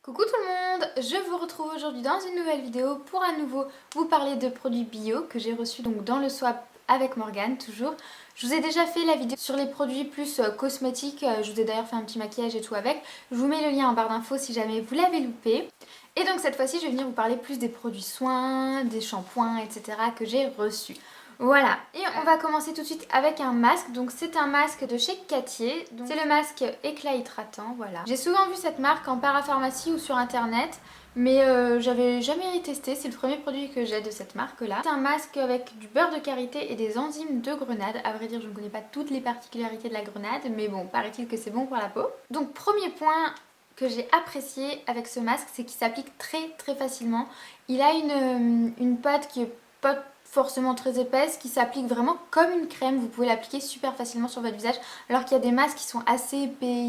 Coucou tout le monde, je vous retrouve aujourd'hui dans une nouvelle vidéo pour à nouveau vous parler de produits bio que j'ai reçus donc dans le swap avec Morgane toujours. Je vous ai déjà fait la vidéo sur les produits plus cosmétiques, je vous ai d'ailleurs fait un petit maquillage et tout avec. Je vous mets le lien en barre d'infos si jamais vous l'avez loupé. Et donc cette fois-ci je vais venir vous parler plus des produits soins, des shampoings, etc. que j'ai reçus. Voilà, et on va commencer tout de suite avec un masque. Donc c'est un masque de chez Cattier. C'est le masque éclat hydratant, voilà. J'ai souvent vu cette marque en parapharmacie ou sur internet, mais j'avais jamais testé. C'est le premier produit que j'ai de cette marque là. C'est un masque avec du beurre de karité et des enzymes de grenade. À vrai dire, je ne connais pas toutes les particularités de la grenade, mais bon, paraît-il que c'est bon pour la peau. Donc premier point que j'ai apprécié avec ce masque, c'est qu'il s'applique très facilement. Il a une pâte qui est pas forcément très épaisse, qui s'applique vraiment comme une crème. Vous pouvez l'appliquer super facilement sur votre visage, alors qu'il y a des masques qui sont assez épais,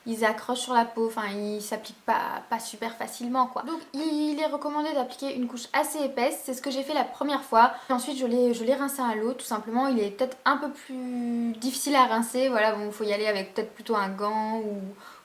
ils accrochent sur la peau, enfin ils s'appliquent pas super facilement quoi. Donc il est recommandé d'appliquer une couche assez épaisse, c'est ce que j'ai fait la première fois. Et ensuite je l'ai rincé à l'eau tout simplement. Il est peut-être un peu plus difficile à rincer, voilà, bon, faut y aller avec peut-être plutôt un gant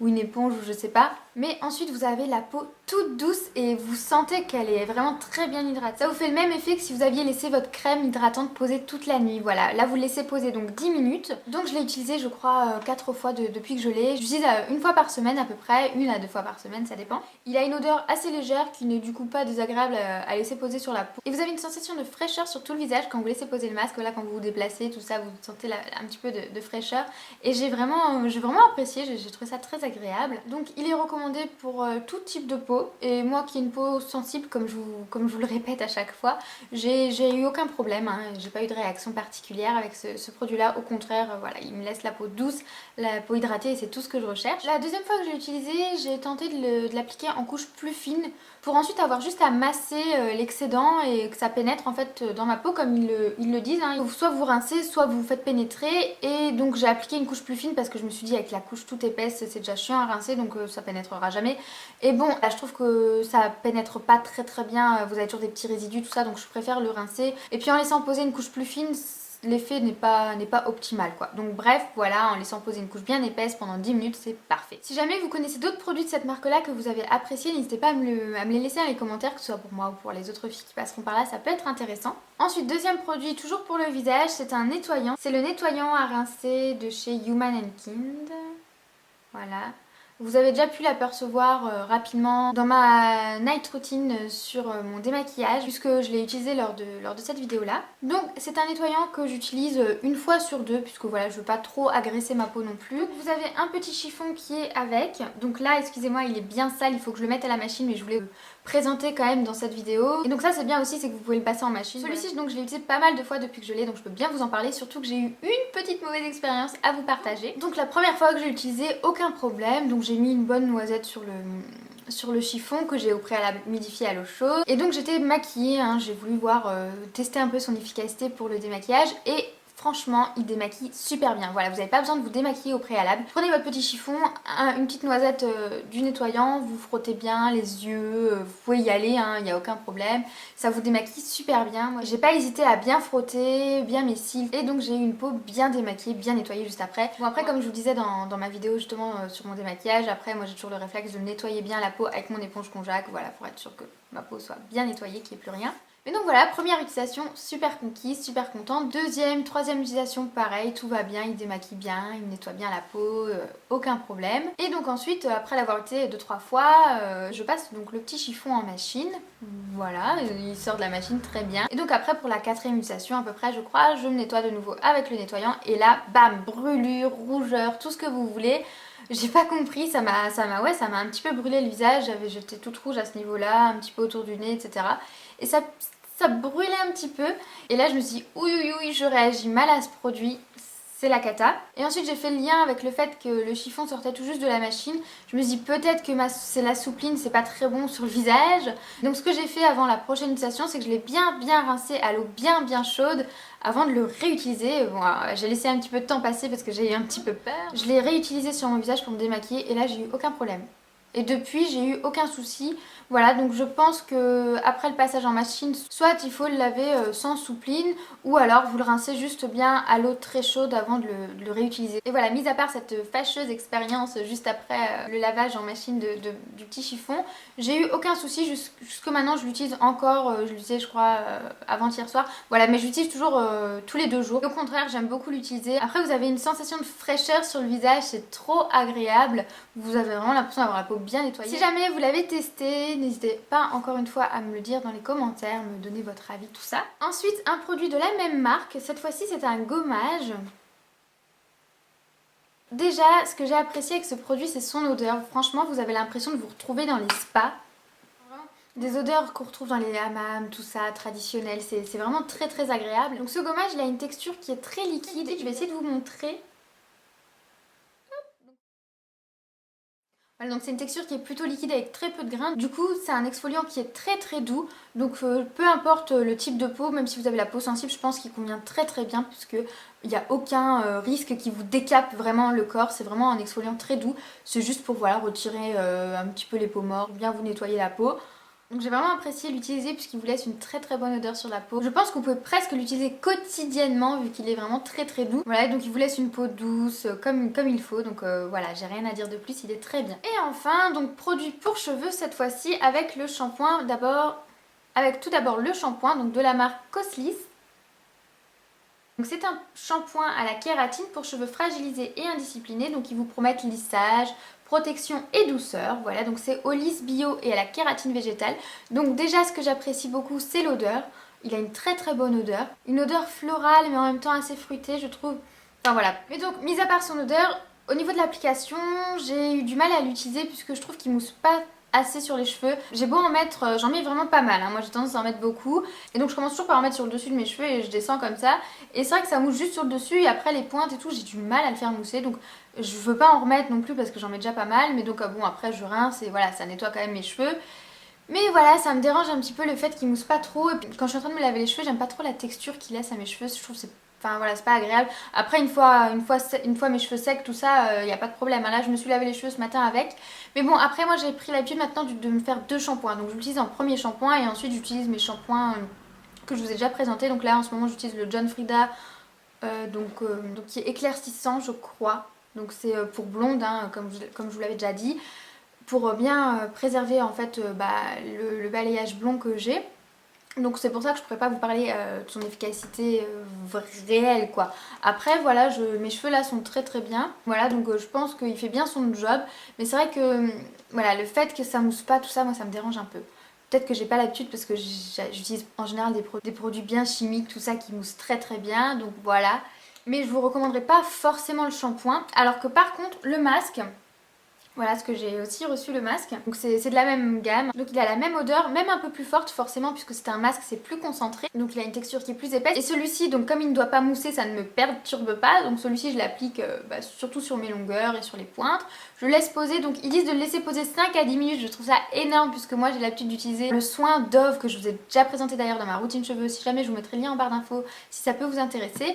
ou une éponge ou je sais pas. Mais ensuite vous avez la peau toute douce et vous sentez qu'elle est vraiment très bien hydratée. Ça vous fait le même effet que si vous aviez laissé votre crème hydratante poser toute la nuit. Voilà, là vous le laissez poser donc 10 minutes. Donc je l'ai utilisé je crois 4 fois depuis que je l'ai. Je l'utilise une fois par semaine à peu près, 1 à 2 fois par semaine, ça dépend. Il a une odeur assez légère qui n'est du coup pas désagréable à laisser poser sur la peau. Et vous avez une sensation de fraîcheur sur tout le visage quand vous laissez poser le masque. Là quand vous vous déplacez, tout ça, vous sentez un petit peu de fraîcheur. Et j'ai vraiment apprécié, j'ai trouvé ça très agréable. Donc il est recommandé pour tout type de peau. Et moi qui ai une peau sensible, comme je vous le répète à chaque fois, j'ai eu aucun problème, hein. J'ai pas eu de réaction particulière avec ce produit-là. Au contraire, voilà, il me laisse la peau douce, la peau hydratée et c'est tout ce que je recherche. La deuxième fois que j'ai utilisé, j'ai tenté de l'appliquer en couche plus fine pour ensuite avoir juste à masser l'excédent et que ça pénètre en fait dans ma peau comme ils le disent, hein. Soit vous rincez, soit vous faites pénétrer, et donc j'ai appliqué une couche plus fine parce que je me suis dit avec la couche toute épaisse c'est déjà chiant à rincer, donc ça pénétrera jamais. Et bon, là je trouve que ça pénètre pas très bien, vous avez toujours des petits résidus tout ça, donc je préfère le rincer. Et puis en laissant poser une couche plus fine, l'effet n'est pas optimal quoi. Donc bref, voilà, en laissant poser une couche bien épaisse pendant 10 minutes, c'est parfait. Si jamais vous connaissez d'autres produits de cette marque là que vous avez apprécié, n'hésitez pas à me les laisser dans les commentaires, que ce soit pour moi ou pour les autres filles qui passeront par là, ça peut être intéressant. Ensuite, deuxième produit, toujours pour le visage, c'est un nettoyant. C'est le nettoyant à rincer de chez Human Kind. Voilà. Vous avez déjà pu l'apercevoir rapidement dans ma night routine sur mon démaquillage, puisque je l'ai utilisé lors de cette vidéo là. Donc c'est un nettoyant que j'utilise une fois sur deux, puisque voilà, je veux pas trop agresser ma peau non plus. Donc, vous avez un petit chiffon qui est avec, donc là excusez-moi il est bien sale, il faut que je le mette à la machine, mais je voulais le présenter quand même dans cette vidéo. Et donc ça c'est bien aussi, c'est que vous pouvez le passer en machine. Celui-ci donc je l'ai utilisé pas mal de fois depuis que je l'ai, donc je peux bien vous en parler, surtout que j'ai eu une petite mauvaise expérience à vous partager. Donc la première fois que j'ai utilisé, aucun problème, donc j'ai mis une bonne noisette sur le chiffon que j'ai au préalable humidifié à l'eau chaude. Et donc j'étais maquillée, hein, j'ai voulu voir, tester un peu son efficacité pour le démaquillage, et franchement, il démaquille super bien. Voilà, vous n'avez pas besoin de vous démaquiller au préalable. Prenez votre petit chiffon, une petite noisette du nettoyant, vous frottez bien les yeux, vous pouvez y aller, hein, il n'y a aucun problème. Ça vous démaquille super bien. Moi, j'ai pas hésité à bien frotter, bien mes cils, et donc j'ai eu une peau bien démaquillée, bien nettoyée juste après. Bon après, comme je vous disais dans ma vidéo justement sur mon démaquillage, après moi j'ai toujours le réflexe de nettoyer bien la peau avec mon éponge Conjac, voilà, pour être sûr que ma peau soit bien nettoyée, qu'il n'y ait plus rien. Mais donc voilà, première utilisation, super conquise, super contente. Deuxième, troisième utilisation, pareil, tout va bien, il démaquille bien, il nettoie bien la peau, aucun problème. Et donc ensuite, après l'avoir utilisé 2-3 fois, je passe donc le petit chiffon en machine. Voilà, il sort de la machine très bien. Et donc après, pour la quatrième utilisation à peu près, je crois, je me nettoie de nouveau avec le nettoyant. Et là, bam, brûlure, rougeur, tout ce que vous voulez. J'ai pas compris, ça m'a un petit peu brûlé le visage, j'étais toute rouge à ce niveau-là, un petit peu autour du nez, etc. Et ça brûlait un petit peu. Et là je me suis dit, oui, je réagis mal à ce produit, c'est la cata. Et ensuite j'ai fait le lien avec le fait que le chiffon sortait tout juste de la machine. Je me suis dit peut-être que c'est la soupline, c'est pas très bon sur le visage. Donc ce que j'ai fait avant la prochaine utilisation, c'est que je l'ai bien rincé à l'eau bien chaude avant de le réutiliser. Bon, j'ai laissé un petit peu de temps passer parce que j'ai eu un petit peu peur. Je l'ai réutilisé sur mon visage pour me démaquiller et là j'ai eu aucun problème. Et depuis j'ai eu aucun souci. Voilà, donc je pense que après le passage en machine, soit il faut le laver sans soupline, ou alors vous le rincez juste bien à l'eau très chaude avant de le réutiliser. Et voilà, mis à part cette fâcheuse expérience juste après le lavage en machine du petit chiffon, j'ai eu aucun souci jusque maintenant. Je l'utilise encore, je l'utilisais je crois avant-hier soir. Voilà, mais je l'utilise toujours tous les 2 jours. Au contraire, j'aime beaucoup l'utiliser. Après, vous avez une sensation de fraîcheur sur le visage, c'est trop agréable. Vous avez vraiment l'impression d'avoir la peau bien nettoyée. Si jamais vous l'avez testé, n'hésitez pas encore une fois à me le dire dans les commentaires, me donner votre avis, tout ça. Ensuite, un produit de la même marque, cette fois-ci c'est un gommage. Déjà, ce que j'ai apprécié avec ce produit, c'est son odeur. Franchement, vous avez l'impression de vous retrouver dans les spas. Des odeurs qu'on retrouve dans les hammams, tout ça, traditionnel, c'est vraiment très très agréable. Donc ce gommage, il a une texture qui est très liquide. Je vais essayer de vous montrer. Voilà, donc c'est une texture qui est plutôt liquide avec très peu de grains. Du coup, c'est un exfoliant qui est très très doux. Donc peu importe le type de peau, même si vous avez la peau sensible, je pense qu'il convient très très bien puisque il n'y a aucun risque qui vous décape vraiment le corps. C'est vraiment un exfoliant très doux. C'est juste pour voilà, retirer un petit peu les peaux mortes, bien vous nettoyer la peau. Donc j'ai vraiment apprécié l'utiliser puisqu'il vous laisse une très très bonne odeur sur la peau. Je pense que vous pouvez presque l'utiliser quotidiennement vu qu'il est vraiment très très doux. Voilà, donc il vous laisse une peau douce comme il faut. Donc voilà, j'ai rien à dire de plus, il est très bien. Et enfin, donc produit pour cheveux cette fois-ci avec le shampoing d'abord. Avec tout d'abord le shampoing donc de la marque Coslis. Donc c'est un shampoing à la kératine pour cheveux fragilisés et indisciplinés. Donc ils vous promettent lissage, protection et douceur. Voilà, donc c'est au lisse bio et à la kératine végétale. Donc déjà ce que j'apprécie beaucoup c'est l'odeur. Il a une très très bonne odeur. Une odeur florale mais en même temps assez fruitée je trouve. Enfin voilà. Mais donc mis à part son odeur, au niveau de l'application j'ai eu du mal à l'utiliser puisque je trouve qu'il mousse pas assez sur les cheveux. J'ai beau en mettre, j'en mets vraiment pas mal, hein. Moi j'ai tendance à en mettre beaucoup. Et donc je commence toujours par en mettre sur le dessus de mes cheveux et je descends comme ça. Et c'est vrai que ça mousse juste sur le dessus et après les pointes et tout, j'ai du mal à le faire mousser. Donc je veux pas en remettre non plus parce que j'en mets déjà pas mal. Mais donc bon après je rince et voilà, ça nettoie quand même mes cheveux. Mais voilà, ça me dérange un petit peu le fait qu'il mousse pas trop. Et puis, quand je suis en train de me laver les cheveux, j'aime pas trop la texture qu'il laisse à mes cheveux. Je trouve que c'est... Enfin voilà, c'est pas agréable. Après une fois mes cheveux secs, tout ça, y a pas de problème. Là je me suis lavé les cheveux ce matin avec. Mais bon après moi j'ai pris l'habitude maintenant de me faire 2 shampoings. Donc j'utilise en premier shampoing et ensuite j'utilise mes shampoings que je vous ai déjà présentés. Donc là en ce moment j'utilise le John Frieda donc qui est éclaircissant je crois. Donc c'est pour blonde hein, comme je vous l'avais déjà dit. Pour bien préserver en fait le balayage blond que j'ai. Donc c'est pour ça que je pourrais pas vous parler de son efficacité réelle quoi. Après voilà, mes cheveux là sont très très bien. Voilà donc je pense qu'il fait bien son job. Mais c'est vrai que voilà, le fait que ça mousse pas tout ça, moi ça me dérange un peu. Peut-être que j'ai pas l'habitude parce que j'utilise en général des produits bien chimiques, tout ça qui mousse très très bien. Donc voilà. Mais je vous recommanderais pas forcément le shampoing. Alors que par contre le masque... Voilà ce que j'ai aussi reçu le masque. Donc c'est de la même gamme. Donc il a la même odeur, même un peu plus forte forcément puisque c'est un masque, c'est plus concentré. Donc il a une texture qui est plus épaisse. Et celui-ci, donc comme il ne doit pas mousser, ça ne me perturbe pas. Donc celui-ci je l'applique surtout sur mes longueurs et sur les pointes. Je le laisse poser, donc ils disent de le laisser poser 5 à 10 minutes. Je trouve ça énorme puisque moi j'ai l'habitude d'utiliser le soin Dove que je vous ai déjà présenté d'ailleurs dans ma routine cheveux. Si jamais je vous mettrai le lien en barre d'infos si ça peut vous intéresser.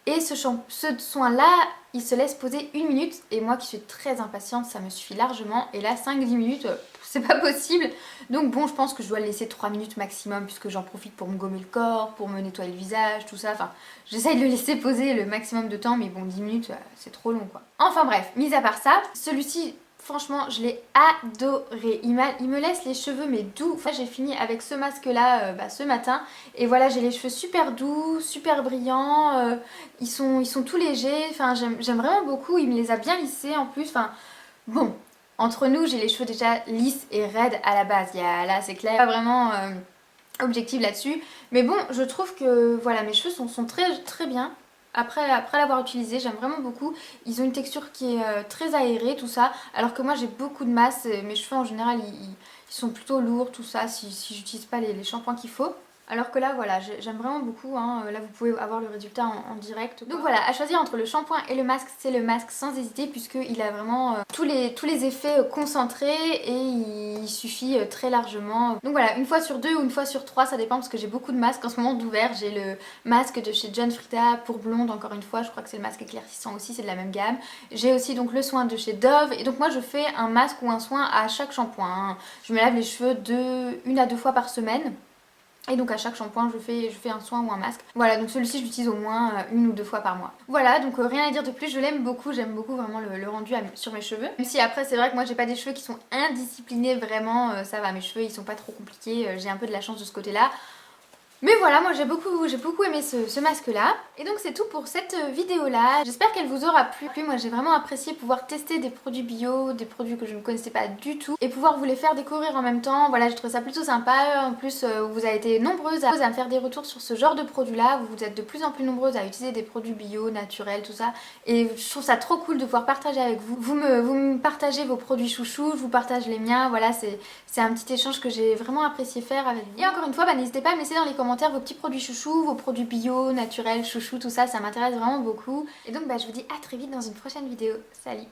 Et ce soin là il se laisse poser 1 minute et moi qui suis très impatiente ça me suffit largement et là 5-10 minutes c'est pas possible. Donc bon je pense que je dois le laisser 3 minutes maximum puisque j'en profite pour me gommer le corps, pour me nettoyer le visage, tout ça. Enfin j'essaye de le laisser poser le maximum de temps mais bon 10 minutes c'est trop long quoi. Enfin bref, mis à part ça, celui-ci... Franchement, je l'ai adoré. Il me laisse les cheveux mais doux. Enfin, j'ai fini avec ce masque là ce matin. Et voilà, j'ai les cheveux super doux, super brillants. Ils sont tout légers. Enfin, j'aime vraiment beaucoup. Il me les a bien lissés en plus. Enfin, bon, entre nous, j'ai les cheveux déjà lisses et raides à la base. Là, c'est clair. Pas vraiment objective là-dessus. Mais bon, je trouve que voilà, mes cheveux sont très, très bien. Après l'avoir utilisé, j'aime vraiment beaucoup. Ils ont une texture qui est très aérée, tout ça. Alors que moi j'ai beaucoup de masse. Mes cheveux en général ils sont plutôt lourds, tout ça, si j'utilise pas les shampoings qu'il faut. Alors que là voilà, j'aime vraiment beaucoup, hein. Là vous pouvez avoir le résultat en direct. Donc voilà, à choisir entre le shampoing et le masque, c'est le masque sans hésiter puisqu'il a vraiment tous les effets concentrés et il suffit très largement. Donc voilà, une fois sur deux ou une fois sur trois, ça dépend parce que j'ai beaucoup de masques en ce moment d'ouvert. J'ai le masque de chez John Frieda pour blonde, encore une fois, je crois que c'est le masque éclaircissant aussi, c'est de la même gamme. J'ai aussi donc le soin de chez Dove et donc moi je fais un masque ou un soin à chaque shampoing, hein. Je me lave les cheveux une à deux fois par semaine. Et donc à chaque shampoing je fais un soin ou un masque. Voilà, donc celui-ci je l'utilise au moins une ou deux fois par mois. Voilà, donc rien à dire de plus, je l'aime beaucoup, j'aime beaucoup vraiment le rendu sur mes cheveux. Même si après c'est vrai que moi j'ai pas des cheveux qui sont indisciplinés vraiment, ça va, mes cheveux ils sont pas trop compliqués, j'ai un peu de la chance de ce côté-là. Mais voilà, moi j'ai beaucoup aimé ce masque là. Et donc c'est tout pour cette vidéo là. J'espère qu'elle vous aura plu. Moi j'ai vraiment apprécié pouvoir tester des produits bio, des produits que je ne connaissais pas du tout. Et pouvoir vous les faire découvrir en même temps. Voilà, j'ai trouvé ça plutôt sympa. En plus vous avez été nombreuses à me faire des retours sur ce genre de produits là. Vous êtes de plus en plus nombreuses à utiliser des produits bio, naturels, tout ça. Et je trouve ça trop cool de pouvoir partager avec vous. Vous me partagez vos produits chouchous, je vous partage les miens. Voilà, c'est un petit échange que j'ai vraiment apprécié faire avec vous. Et encore une fois, n'hésitez pas à me laisser dans les commentaires vos petits produits chouchous, vos produits bio, naturels, chouchous, tout ça, ça m'intéresse vraiment beaucoup. Et donc je vous dis à très vite dans une prochaine vidéo. Salut!